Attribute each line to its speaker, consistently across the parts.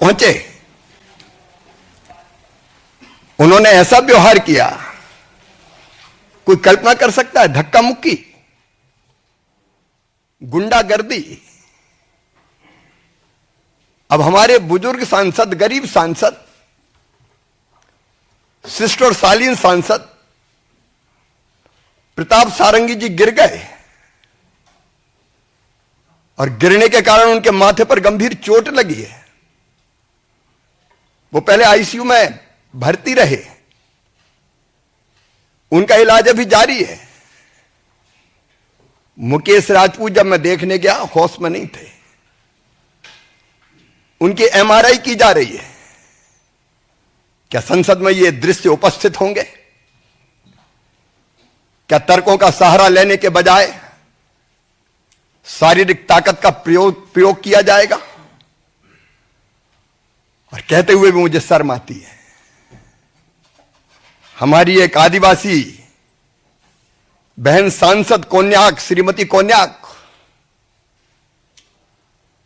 Speaker 1: पहुंचे, उन्होंने ऐसा व्यवहार किया, कोई कल्पना कर सकता है? धक्का मुक्की, गुंडागर्दी। अब हमारे बुजुर्ग सांसद, गरीब सांसद, शिष्ट और शालीन सांसद प्रताप सारंगी जी गिर गए और गिरने के कारण उनके माथे पर गंभीर चोट लगी है। वो पहले आईसीयू में भर्ती रहे, उनका इलाज अभी जारी है। मुकेश राजपूत जब मैं देखने गया, होश में नहीं थे, उनकी एमआरआई की जा रही है। क्या संसद में ये दृश्य उपस्थित होंगे? क्या तर्कों का सहारा लेने के बजाय शारीरिक ताकत का प्रयोग किया जाएगा? और कहते हुए भी मुझे शर्म आती है। हमारी एक आदिवासी बहन सांसद कोन्याक, श्रीमती कोन्याक,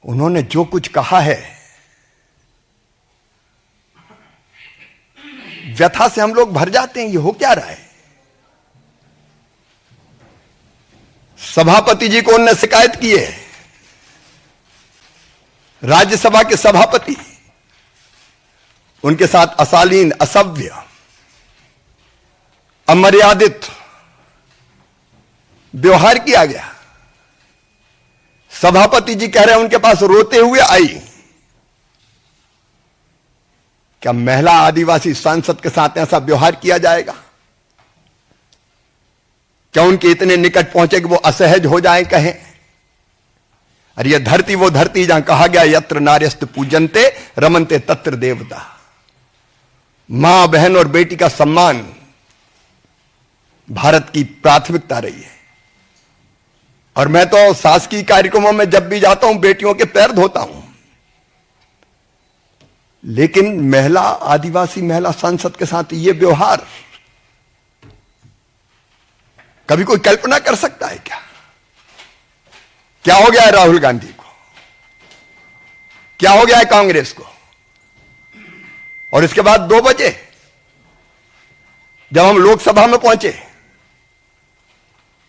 Speaker 1: उन्होंने जो कुछ कहा है, व्यथा से हम लोग भर जाते हैं। ये हो क्या रहा है? सभापति जी को उन्होंने शिकायत की है, राज्यसभा के सभापति, उनके साथ अशालीन, असभ्य, अमर्यादित व्यवहार किया गया। सभापति जी कह रहे हैं उनके पास रोते हुए आई। क्या महिला आदिवासी सांसद के साथ ऐसा व्यवहार किया जाएगा? क्या उनके इतने निकट पहुंचे कि वो असहज हो जाएं, कहें अरे यह धरती वो धरती जहां कहा गया यत्र नार्यस्त पूजनते रमनते तत्र देवता। मां, बहन और बेटी का सम्मान भारत की प्राथमिकता रही है। और मैं तो शासकीय कार्यक्रमों में जब भी जाता हूं बेटियों के पैर धोता हूं, लेकिन महिला, आदिवासी महिला सांसद के साथ यह व्यवहार कभी कोई कल्पना कर सकता है क्या? क्या हो गया है राहुल गांधी को? क्या हो गया है कांग्रेस को? और इसके बाद 2 बजे जब हम लोकसभा में पहुंचे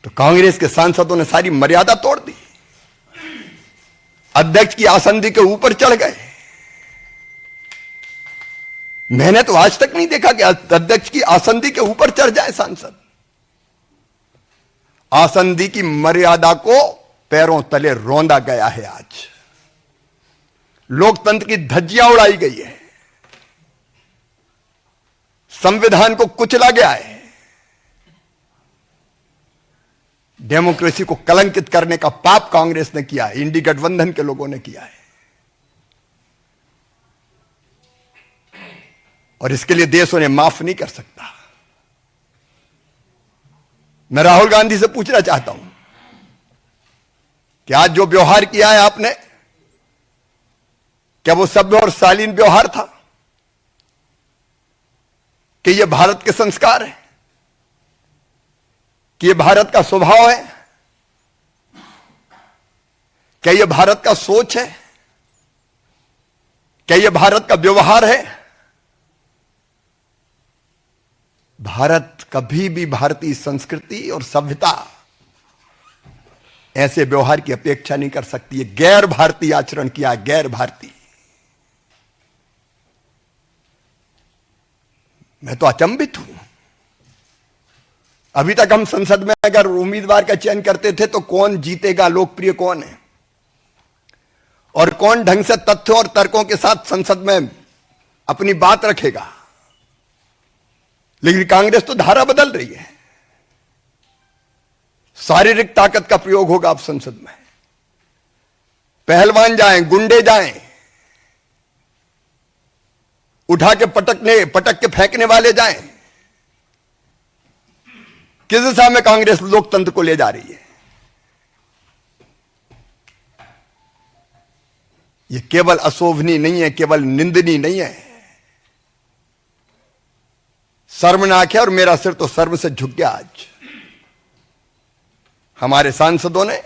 Speaker 1: तो कांग्रेस के सांसदों ने सारी मर्यादा तोड़ दी, अध्यक्ष की आसंदी के ऊपर चढ़ गए। मैंने तो आज तक नहीं देखा कि अध्यक्ष की आसंदी के ऊपर चढ़ जाए सांसद। आसंदी की मर्यादा को पैरों तले रौंदा गया है। आज लोकतंत्र की धज्जियां उड़ाई गई है, संविधान को कुचला गया है, डेमोक्रेसी को कलंकित करने का पाप कांग्रेस ने किया है, इंडी गठबंधन के लोगों ने किया है। और इसके लिए देश उन्हें माफ नहीं कर सकता। मैं राहुल गांधी से पूछना चाहता हूं कि आज जो व्यवहार किया है आपने, क्या वो सभ्य और शालीन व्यवहार था? कि यह भारत के संस्कार है? कि यह भारत का स्वभाव है? क्या यह भारत का सोच है? क्या यह भारत का व्यवहार है? भारत कभी भी भारतीय संस्कृति और सभ्यता ऐसे व्यवहार की अपेक्षा नहीं कर सकती है। गैर भारतीय आचरण किया, गैर भारतीय। मैं तो अचंभित हूं। अभी तक हम संसद में अगर उम्मीदवार का चयन करते थे तो कौन जीतेगा, लोकप्रिय कौन है और कौन ढंग से तथ्यों और तर्कों के साथ संसद में अपनी बात रखेगा। लेकिन कांग्रेस तो धारा बदल रही है। शारीरिक ताकत का प्रयोग होगा अब संसद में। पहलवान जाएं, गुंडे जाएं, उठा के पटक के फेंकने वाले जाएं। किस दिशा में कांग्रेस लोकतंत्र को ले जा रही है? यह केवल अशोभनीय नहीं है, केवल निंदनीय नहीं है, शर्मनाक है। और मेरा सिर तो शर्म से झुक गया। आज हमारे सांसदों ने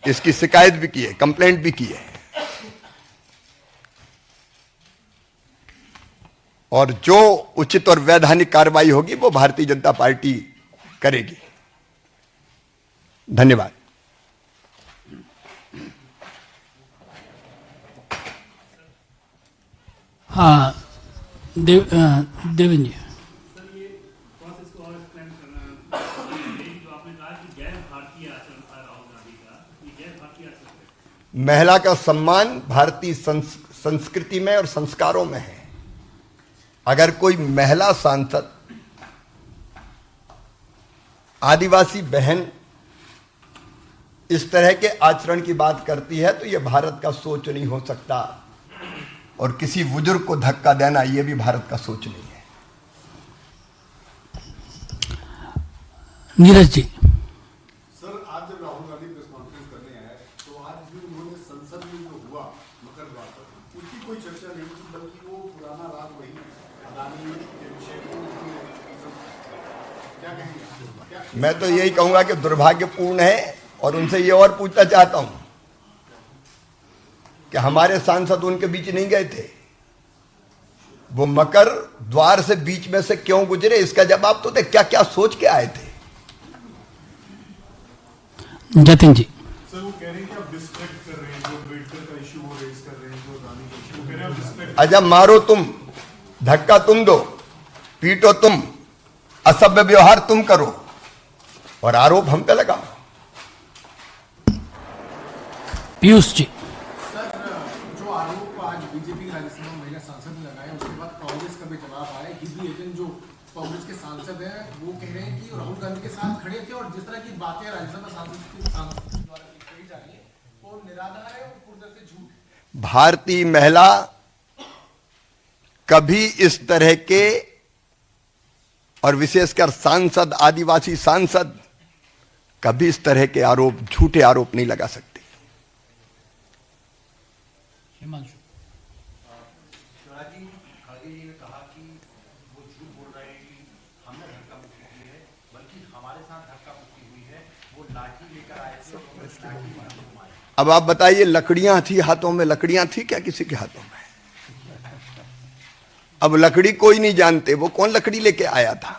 Speaker 1: इसकी शिकायत भी की है, कंप्लेंट भी की है, और जो उचित और वैधानिक कार्रवाई होगी वो भारतीय जनता पार्टी करेगी। धन्यवाद।
Speaker 2: हाँ, देवेंद्र जी।
Speaker 1: महिला का सम्मान भारतीय संस्कृति में और संस्कारों में है। अगर कोई महिला सांसद आदिवासी बहन इस तरह के आचरण की बात करती है तो यह भारत का सोच नहीं हो सकता, और किसी बुजुर्ग को धक्का देना यह भी भारत का सोच नहीं है।
Speaker 2: नीरज जी।
Speaker 3: सर, आज जब राहुल गांधी प्रेस कॉन्फ्रेंस करने आए तो आज भी उन्होंने संसद में जो हुआ मकर बात उसकी कोई चर्चा नहीं की, बल्कि वो पुराना राग वही अदानी के विषय को क्या कहेंगे?
Speaker 1: मैं तो यही कहूंगा कि दुर्भाग्यपूर्ण है, और उनसे ये और पूछना चाहता हूं कि हमारे सांसद उनके बीच नहीं गए थे, वो मकर द्वार से बीच में से क्यों गुजरे, इसका जवाब तो दे। क्या क्या सोच के आए थे?
Speaker 2: जतिन जी।
Speaker 3: सर, वो कह रहे हैं कि आप डिस्ट्रैक्ट कर रहे हैं, जो अम्बेडकर का इशू वो रेज कर रहे हैं, जो अदानी का इशू, वो कह रहे हैं आप डिस्ट्रैक्ट।
Speaker 1: अजब, मारो तुम, धक्का तुम दो, पीटो तुम, असभ्य व्यवहार तुम करो, और आरोप हम पे लगाओ।
Speaker 2: पीयूष जी।
Speaker 3: सर, जो आरोप आज बीजेपी राज्यसभा महिला सांसद ने लगाए, उसके बाद कांग्रेस का भी जवाब आया। हिंदी एजेंट जो कांग्रेस के सांसद हैं वो कह रहे हैं कि राहुल गांधी के साथ खड़े थे, और जिस तरह की बातें राज्यसभा सांसद द्वारा कही जा रही है वो निराधार है और पूरी तरह से झूठ।
Speaker 1: भारतीय महिला कभी इस तरह के, और विशेषकर सांसद, आदिवासी सांसद, कभी इस तरह के आरोप, झूठे आरोप नहीं लगा सकते।
Speaker 4: शिवराज जी, खड़गे जी ने कहा कि वो झूठ बोल रहे हैं कि हमने धक्का मुक्की की है, बल्कि हमारे साथ धक्का मुक्की हुई है। वो लाठी लेकर आए थे और उस लाठी में मारे।
Speaker 1: अब आप बताइए, लकड़ियां थी हाथों में, लकड़ियां थी क्या किसी के हाथों में? अब लकड़ी कोई नहीं जानते, वो कौन लकड़ी लेके आया था?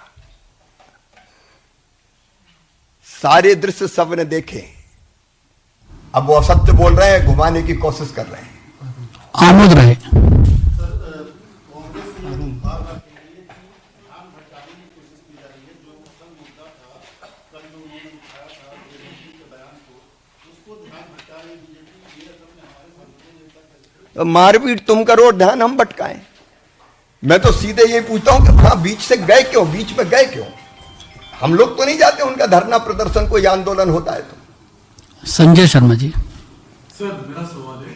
Speaker 1: सारे दृश्य सबने देखे। अब वो असत्य बोल रहे हैं, घुमाने की कोशिश कर रहे हैं।
Speaker 2: आमोद रहे।
Speaker 1: तो मारपीट तुम करो, ध्यान हम भटकाएं। मैं तो सीधे ये पूछता हूं कि वहां बीच से गए क्यों, बीच में गए क्यों? हम लोग तो नहीं जाते उनका धरना प्रदर्शन, कोई आंदोलन होता है तो।
Speaker 2: संजय शर्मा जी।
Speaker 5: सर, मेरा सवाल है,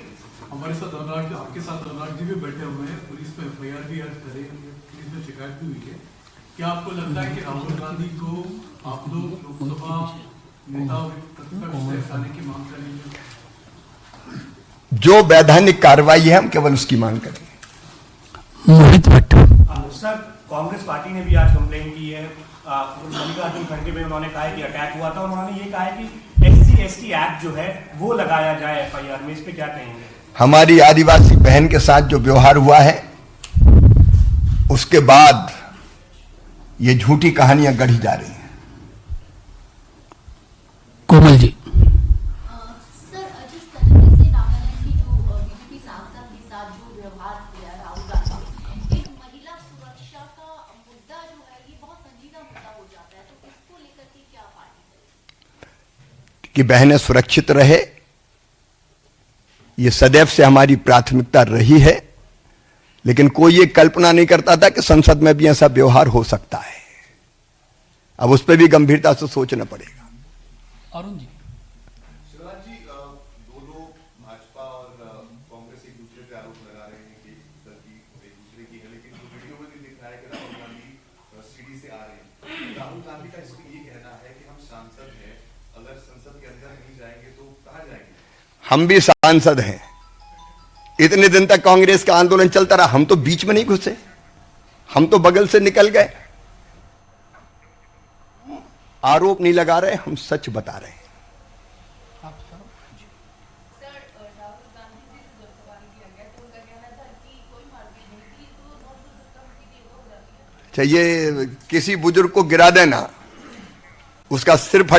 Speaker 5: हमारे साथ अनुराग, आपके साथ अनुराग जी भी बैठे हुए हैं, पुलिस में एफआईआर भी आज करे, पुलिस में शिकायत भी हुई है। क्या आपको लगता है कि राहुल गांधी को आप लोग लोकसभा नेता प्रतिपक्ष से हटाने की मांग करेंगे?
Speaker 1: जो वैधानिक कार्रवाई है हम केवल उसकी मांग करेंगे।
Speaker 2: मोहित भट्ट।
Speaker 6: सर, कांग्रेस पार्टी ने भी आज कंप्लेन की है। मल्लिकार्जुन खड़गे में उन्होंने कहा है कि अटैक हुआ था, उन्होंने ये कहा है कि SC/ST एक्ट जो है वो लगाया जाए एफआईआर में। इस पे क्या कहेंगे?
Speaker 1: हमारी आदिवासी बहन के साथ जो व्यवहार हुआ है उसके बाद ये झूठी कहानियां गढ़ी जा रही हैं।
Speaker 2: कोमल जी।
Speaker 7: सर, जिस तरीके से नागालैंड की जो बीजेपी सांसद के साथ जो व्यवहार किया राहुल गांधी, एक महिला सुरक्षा का मुद्दा जो है ये बहुत संजीदा मुद्दा हो जाता है, तो इसको लेकर के क्या पार्टी करेगी?
Speaker 1: कि बहनें सुरक्षित रहे, ये सदैव से हमारी प्राथमिकता रही है, लेकिन कोई ये कल्पना नहीं करता था कि संसद में भी ऐसा व्यवहार हो सकता है। अब उस पर भी गंभीरता से सोचना पड़ेगा।
Speaker 2: अरुण जी।
Speaker 3: शिवराज जी, दोनों भाजपा और कांग्रेस एक दूसरे पे आरोप लगा रहे हैं कि गलती एक दूसरे की है, लेकिन जो वीडियो में भी दिख रहा है कि राहुल गांधी सीढ़ी से आ रहे हैं। राहुल गांधी का इसमें ये कहना है कि हम सांसद हैं, अगर संसद के अंदर नहीं जाएंगे तो कहाँ जाएंगे?
Speaker 1: हम भी सांसद हैं। इतने दिन तक कांग्रेस का आंदोलन चलता रहा, हम तो बीच में नहीं घुसे, हम तो बगल से निकल गए। आरोप नहीं लगा रहे, हम सच बता रहे हैं। चाहिए किसी बुजुर्ग को गिरा देना, उसका सिर फट